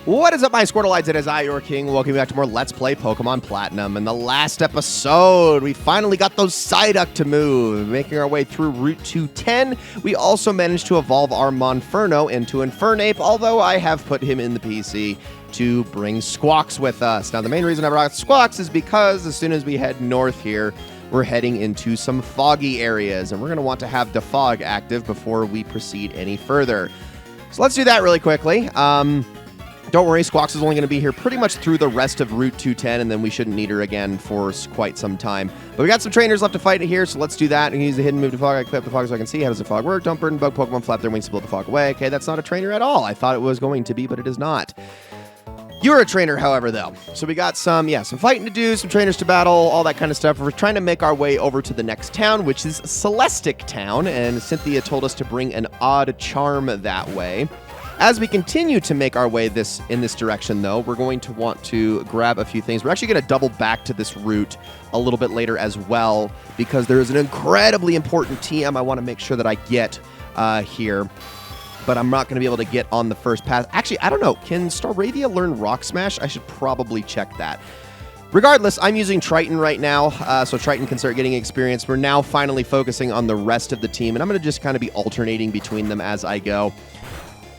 What is up, my Squirtleites? It is I, your king. Welcome back to more Let's Play Pokemon Platinum. In the last episode, we finally got those Psyduck to move, making our way through Route 210. We also managed to evolve our Monferno into Infernape, although I have put him in the PC to bring Squawks with us. Now, the main reason I brought Squawks is because as soon as we head north here, we're heading into some foggy areas, and we're going to want to have the fog active before we proceed any further. So let's do that really quickly. Don't worry, Squawks is only going to be here pretty much through the rest of Route 210, and then we shouldn't need her again for quite some time. But we got some trainers left to fight here, so let's do that. And use the hidden move to fog. I clip the fog so I can see. How does the fog work? Don't burn bug Pokemon, flap their wings to blow the fog away. Okay, that's not a trainer at all. I thought it was going to be, but it is not. You're a trainer, however, though. So we got some fighting to do, some trainers to battle, all that kind of stuff. We're trying to make our way over to the next town, which is Celestic Town, and Cynthia told us to bring an odd charm that way. As we continue to make our way in this direction, though, we're going to want to grab a few things. We're actually going to double back to this route a little bit later as well, because there is an incredibly important TM I want to make sure that I get here. But I'm not going to be able to get on the first pass. Actually, I don't know. Can Staravia learn Rock Smash? I should probably check that. Regardless, I'm using Triton right now, so Triton can start getting experience. We're now finally focusing on the rest of the team, and I'm going to just kind of be alternating between them as I go.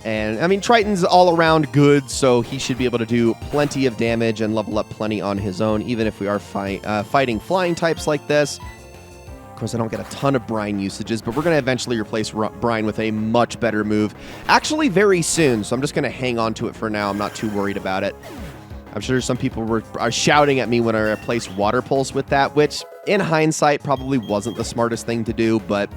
And, I mean, Triton's all around good, so he should be able to do plenty of damage and level up plenty on his own, even if we are fighting flying types like this. Of course, I don't get a ton of Brine usages, but we're going to eventually replace Brine with a much better move. Actually, very soon, so I'm just going to hang on to it for now. I'm not too worried about it. I'm sure some people are shouting at me when I replaced Water Pulse with that, which, in hindsight, probably wasn't the smartest thing to do, but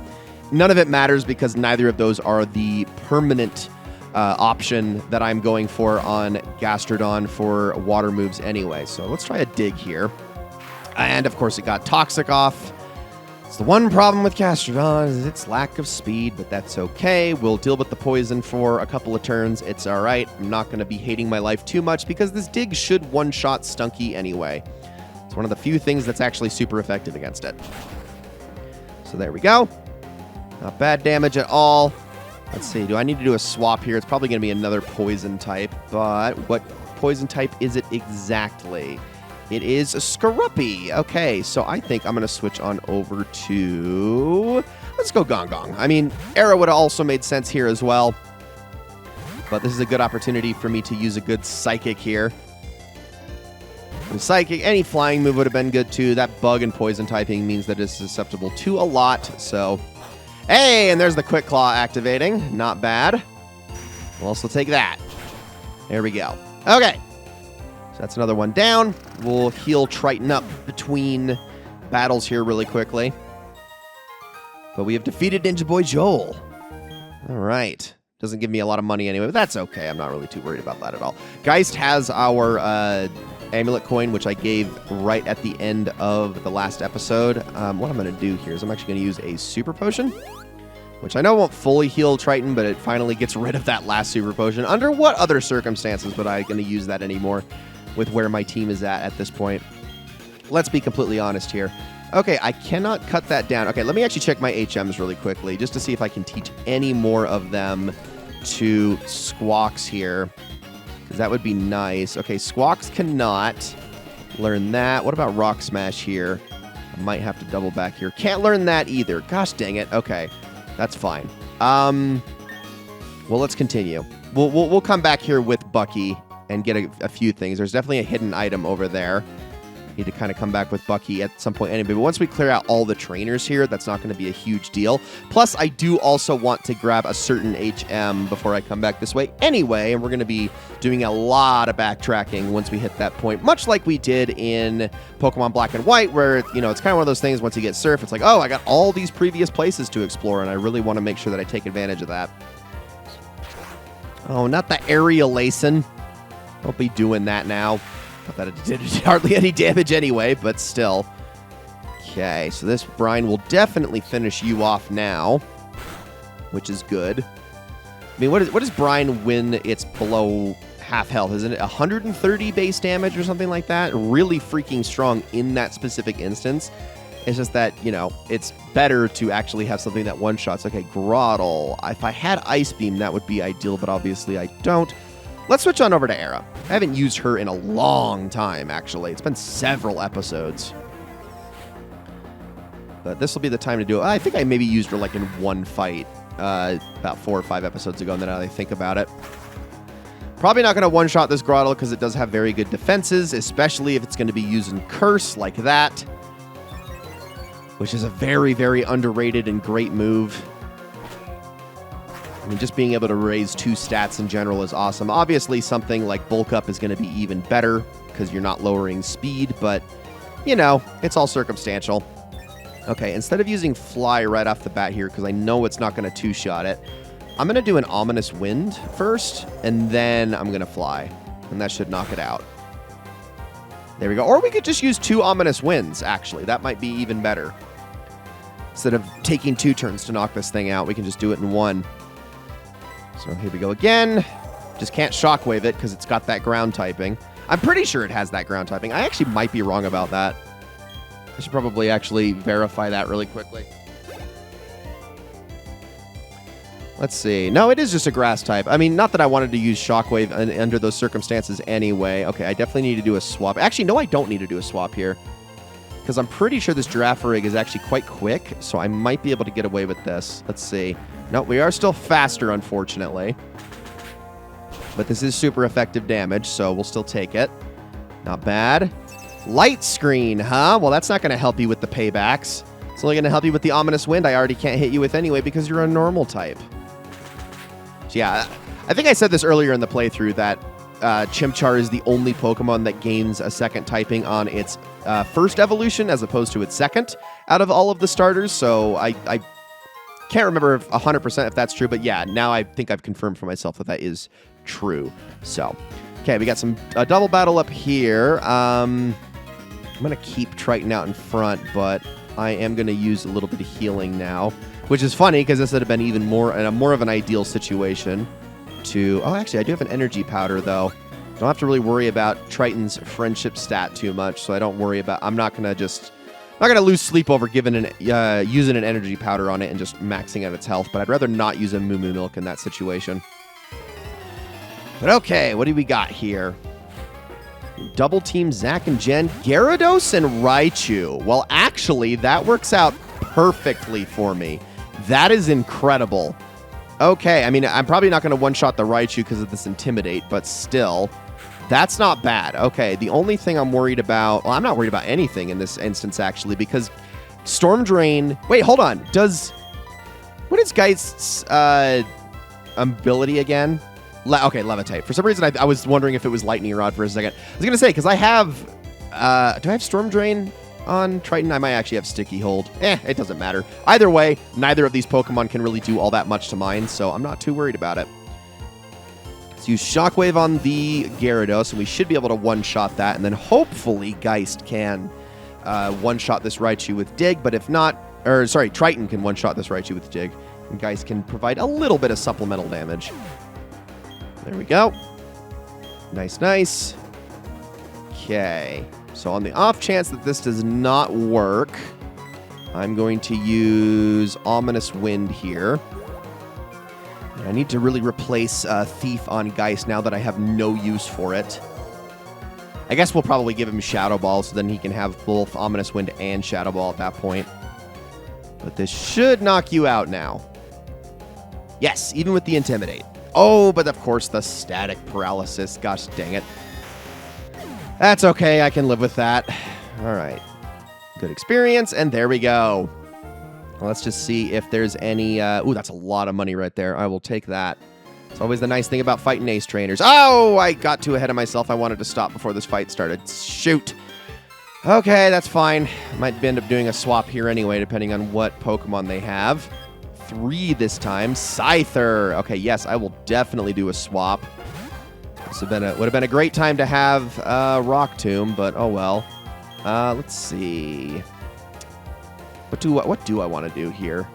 none of it matters because neither of those are the permanent option that I'm going for on Gastrodon for water moves anyway. So let's try a dig here. And of course it got Toxic off. It's the one problem with Gastrodon is its lack of speed, but that's okay. We'll deal with the poison for a couple of turns. It's all right. I'm not going to be hating my life too much because this dig should one-shot Stunky anyway. It's one of the few things that's actually super effective against it. So there we go. Not bad damage at all. Let's see, do I need to do a swap here? It's probably going to be another poison type, but what poison type is it exactly? It is a Skorupi. Okay, so I think I'm going to switch on over to... Let's go Gong Gong. I mean, Arrow would have also made sense here as well, but this is a good opportunity for me to use a good Psychic here. And Psychic, any flying move would have been good too. That bug and poison typing means that it's susceptible to a lot, so... Hey, and there's the Quick Claw activating. Not bad. We'll also take that. There we go. Okay. So that's another one down. We'll heal Triton up between battles here really quickly. But we have defeated Ninja Boy Joel. All right. Doesn't give me a lot of money anyway, but that's okay. I'm not really too worried about that at all. Geist has our amulet coin, which I gave right at the end of the last episode. What I'm going to do here is I'm actually going to use a Super Potion, which I know won't fully heal Triton, but it finally gets rid of that last Super Potion. Under what other circumstances would I going to use that anymore with where my team is at this point? Let's be completely honest here. Okay, I cannot cut that down. Okay, let me actually check my HMs really quickly just to see if I can teach any more of them to Squawks here, because that would be nice. Okay, Squawks cannot learn that. What about Rock Smash here? I might have to double back here. Can't learn that either. Gosh dang it. Okay. That's fine. Well, let's continue. We'll come back here with Bucky and get a few things. There's definitely a hidden item over there. Need to kind of come back with Bucky at some point anyway. But once we clear out all the trainers here, that's not going to be a huge deal. Plus, I do also want to grab a certain HM before I come back this way anyway. And we're going to be doing a lot of backtracking once we hit that point, much like we did in Pokemon Black and White, where, you know, it's kind of one of those things once you get Surf, it's like, oh, I got all these previous places to explore, and I really want to make sure that I take advantage of that. Oh, not the Aerialacin. Don't be doing that now. Not that it did hardly any damage anyway, but still. Okay, so this Brine will definitely finish you off now, which is good. I mean, what is Brine when it's below half health? Isn't it 130 base damage or something like that? Really freaking strong in that specific instance. It's just that, you know, it's better to actually have something that one-shots. Okay, Groddle. If I had Ice Beam, that would be ideal, but obviously I don't. Let's switch on over to Era. I haven't used her in a long time, actually. It's been several episodes. But this will be the time to do it. I think I maybe used her like in one fight about 4 or 5 episodes ago, and then I think about it. Probably not going to one-shot this Grottle because it does have very good defenses, especially if it's going to be using Curse like that, which is a very, very underrated and great move. I mean, just being able to raise 2 stats in general is awesome. Obviously, something like Bulk Up is going to be even better because you're not lowering speed, but, you know, it's all circumstantial. Okay, instead of using Fly right off the bat here, because I know it's not going to 2-shot it, I'm going to do an Ominous Wind first, and then I'm going to Fly, and that should knock it out. There we go. Or we could just use 2 Ominous Winds, actually. That might be even better. Instead of taking 2 turns to knock this thing out, we can just do it in 1. So here we go again. Just can't Shockwave it because it's got that ground typing. I'm pretty sure it has that ground typing. I actually might be wrong about that. I should probably actually verify that really quickly. Let's see. No, it is just a grass type. I mean, not that I wanted to use Shockwave under those circumstances anyway. Okay, I definitely need to do a swap. Actually, no, I don't need to do a swap here. Because I'm pretty sure this Girafarig is actually quite quick, so I might be able to get away with this. Let's see. No, we are still faster, unfortunately. But this is super effective damage, so we'll still take it. Not bad. Light Screen, huh? Well, that's not going to help you with the paybacks. It's only going to help you with the Ominous Wind I already can't hit you with anyway because you're a normal type. So yeah, I think I said this earlier in the playthrough that Chimchar is the only Pokemon that gains a second typing on its first evolution as opposed to its second out of all of the starters. So I can't remember 100% if that's true, but yeah, now I think I've confirmed for myself that that is true. So, okay, we got some double battle up here. I'm going to keep Triton out in front, but I am going to use a little bit of healing now, which is funny because this would have been even more of an ideal situation to... Oh, actually, I do have an energy powder, though. Don't have to really worry about Triton's friendship stat too much, so I don't worry about... I'm not going to lose sleep over using an energy powder on it and just maxing out its health, but I'd rather not use a Moo Moo Milk in that situation. But okay, what do we got here? Double team Zach and Jen, Gyarados and Raichu. Well, actually, that works out perfectly for me. That is incredible. Okay, I mean, I'm probably not going to one-shot the Raichu because of this Intimidate, but still, that's not bad. Okay, the only thing I'm worried about... Well, I'm not worried about anything in this instance, actually, because Storm Drain... Wait, hold on. What is Geist's ability again? Okay, Levitate. For some reason, I was wondering if it was Lightning Rod for a second. I was going to say, because I have... do I have Storm Drain on Triton? I might actually have Sticky Hold. It doesn't matter. Either way, neither of these Pokemon can really do all that much to mine, so I'm not too worried about it. Let's use Shockwave on the Gyarados, and we should be able to one-shot that, and then hopefully Geist can one-shot this Raichu with Dig, but if not... Or, sorry, Triton can one-shot this Raichu with Dig, and Geist can provide a little bit of supplemental damage. There we go. Nice, nice. Okay. So on the off chance that this does not work, I'm going to use Ominous Wind here. And I need to really replace Thief on Geist now that I have no use for it. I guess we'll probably give him Shadow Ball so then he can have both Ominous Wind and Shadow Ball at that point. But this should knock you out now. Yes, even with the Intimidate. Oh, but of course the Static Paralysis. Gosh dang it. That's okay. I can live with that. All right. Good experience. And there we go. Well, let's just see if there's any... Ooh, that's a lot of money right there. I will take that. It's always the nice thing about fighting Ace Trainers. Oh, I got too ahead of myself. I wanted to stop before this fight started. Shoot. Okay, that's fine. Might end up doing a swap here anyway, depending on what Pokemon they have. 3 this time. Scyther. Okay, yes, I will definitely do a swap. This would have been a great time to have Rock Tomb, but oh well. Let's see. What do I want to do here?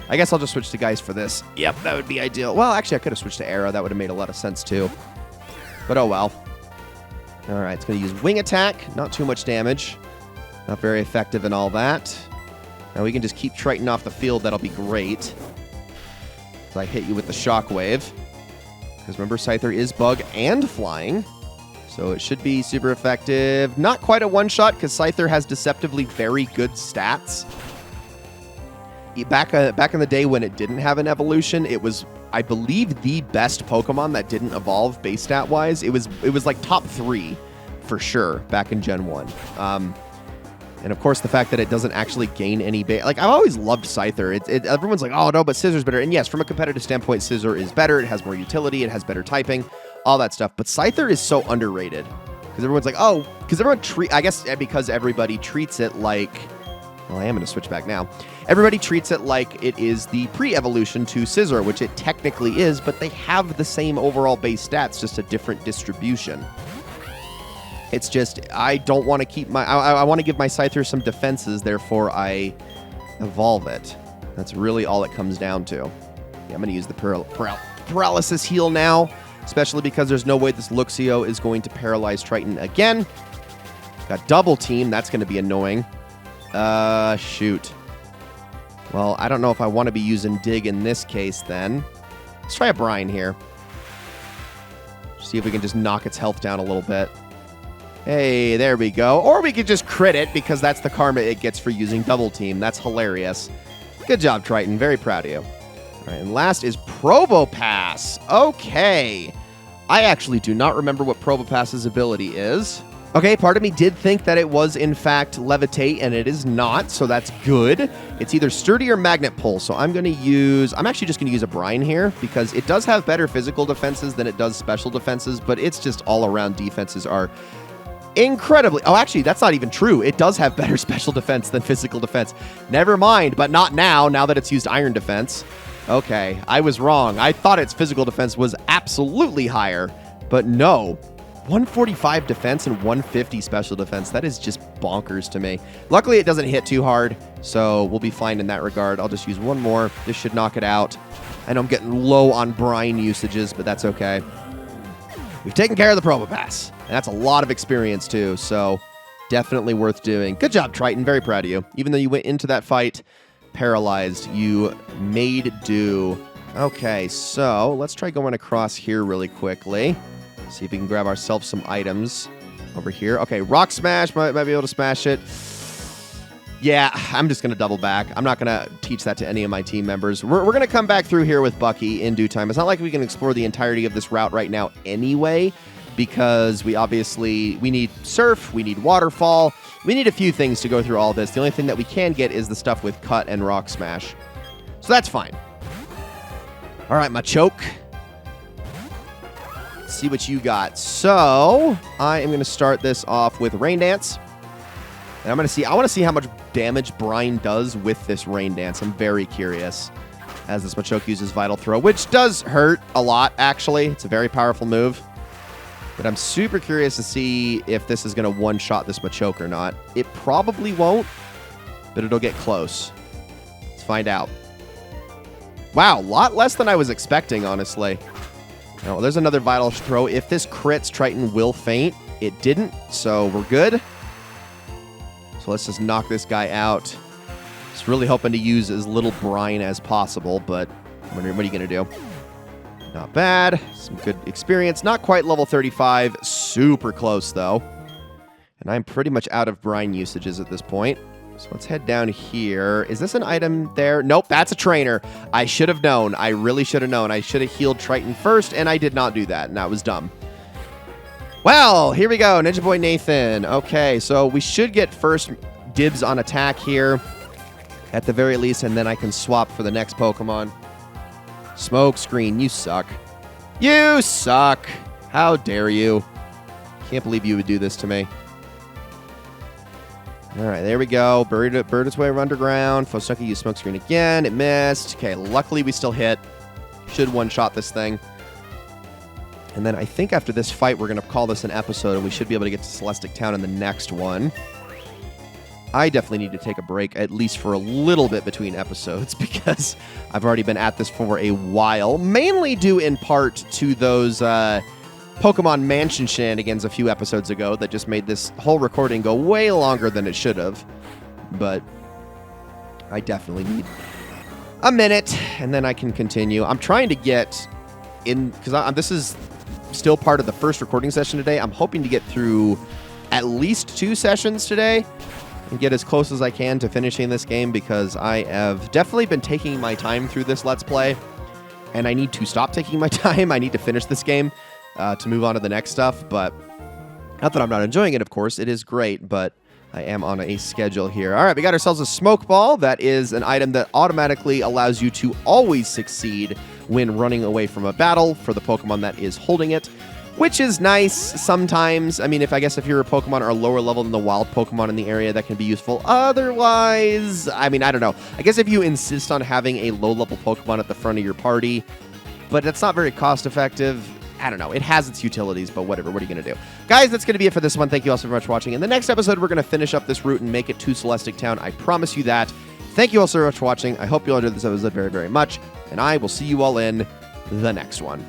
I guess I'll just switch to Geist for this. Yep, that would be ideal. Well, actually, I could have switched to Arrow. That would have made a lot of sense too. But oh well. All right, it's going to use Wing Attack. Not too much damage. Not very effective and all that. Now we can just keep Triton off the field. That'll be great. So I hit you with the Shockwave. Because remember, Scyther is bug and flying. So it should be super effective. Not quite a one-shot, because Scyther has deceptively very good stats. Back in the day when it didn't have an evolution, it was, I believe, the best Pokemon that didn't evolve base stat-wise. It was like top 3 for sure back in Gen 1. And of course, the fact that it doesn't actually gain any base. Like, I've always loved Scyther. Everyone's like, oh no, but Scissor's better. And yes, from a competitive standpoint, Scissor is better. It has more utility. It has better typing, all that stuff. But Scyther is so underrated because everyone's like, oh, because because everybody treats it like. Well, I am going to switch back now. Everybody treats it like it is the pre-evolution to Scissor, which it technically is, but they have the same overall base stats, just a different distribution. It's just, I don't want to keep my... I want to give my Scyther some defenses, therefore I evolve it. That's really all it comes down to. Yeah, I'm going to use the paralysis heal now, especially because there's no way this Luxio is going to paralyze Triton again. Got double team. That's going to be annoying. Shoot. Well, I don't know if I want to be using Dig in this case then. Let's try a Brine here. See if we can just knock its health down a little bit. Hey, there we go. Or we could just crit it because that's the karma it gets for using double team. That's hilarious. Good job, Triton. Very proud of you. All right, and last is Probopass. Okay. I actually do not remember what Probopass's ability is. Okay, part of me did think that it was, in fact, Levitate, and it is not, so that's good. It's either Sturdy or Magnet Pull, so I'm actually just going to use a Brine here, because it does have better physical defenses than it does special defenses, but it's just all-around defenses are incredibly... Oh, actually, that's not even true. It does have better special defense than physical defense. Never mind, but not now that it's used Iron Defense. Okay, I was wrong. I thought its physical defense was absolutely higher, but no. 145 defense and 150 special defense. That is just bonkers to me. Luckily, it doesn't hit too hard, so we'll be fine in that regard. I'll just use one more. This should knock it out. I know I'm getting low on Brine usages, but that's okay. We've taken care of the Probopass, and that's a lot of experience too, so definitely worth doing. Good job, Triton. Very proud of you. Even though you went into that fight paralyzed, you made do. Okay, so let's try going across here really quickly. See if we can grab ourselves some items over here. Okay, Rock Smash. Might be able to smash it. Yeah, I'm just going to double back. I'm not going to teach that to any of my team members. We're going to come back through here with Bucky in due time. It's not like we can explore the entirety of this route right now anyway, because we need Surf, we need Waterfall. We need a few things to go through all this. The only thing that we can get is the stuff with Cut and Rock Smash. So that's fine. All right, Machoke. See what you got. So I am going to start this off with Rain Dance. And I want to see how much damage Brine does with this Rain Dance. I'm very curious as this Machoke uses Vital Throw, which does hurt a lot, actually. It's a very powerful move. But I'm super curious to see if this is going to one-shot this Machoke or not. It probably won't, but it'll get close. Let's find out. Wow, a lot less than I was expecting, honestly. Oh, there's another Vital Throw. If this crits, Triton will faint. It didn't, so we're good. So let's just knock this guy out. Just really hoping to use as little Brine as possible, but what are you going to do? Not bad. Some good experience. Not quite level 35. Super close, though. And I'm pretty much out of Brine usages at this point. So let's head down here. Is this an item there? Nope, that's a trainer. I should have known. I really should have known. I should have healed Triton first, and I did not do that, and that was dumb. Well, here we go. Ninja Boy Nathan. Okay, so we should get first dibs on attack here, at the very least, and then I can swap for the next Pokemon. Smoke Screen, you suck. You suck. How dare you? Can't believe you would do this to me. All right, there we go. Bird its way underground. Fosuki used Smoke Screen again. It missed. Okay, luckily we still hit. Should one-shot this thing. And then I think after this fight, we're going to call this an episode, and we should be able to get to Celestic Town in the next one. I definitely need to take a break, at least for a little bit between episodes, because I've already been at this for a while, mainly due in part to those Pokemon Mansion shenanigans a few episodes ago that just made this whole recording go way longer than it should have. But I definitely need a minute, and then I can continue. I'm trying to get because this is still part of the first recording session today. I'm hoping to get through at least 2 sessions today and get as close as I can to finishing this game, because I have definitely been taking my time through this Let's Play, and I need to stop taking my time. I need to finish this game to move on to the next stuff, but not that I'm not enjoying it, of course. It is great, but I am on a schedule here. All right, we got ourselves a smoke ball. That is an item that automatically allows you to always succeed when running away from a battle for the Pokemon that is holding it, which is nice sometimes. I mean, if your Pokemon are lower level than the wild Pokemon in the area, that can be useful. Otherwise, I mean, I don't know. I guess if you insist on having a low-level Pokemon at the front of your party, but it's not very cost-effective, I don't know. It has its utilities, but whatever. What are you going to do? Guys, that's going to be it for this one. Thank you all so much for watching. In the next episode, we're going to finish up this route and make it to Celestic Town. I promise you that. Thank you all so much for watching. I hope you all enjoyed this episode very, very much, and I will see you all in the next one.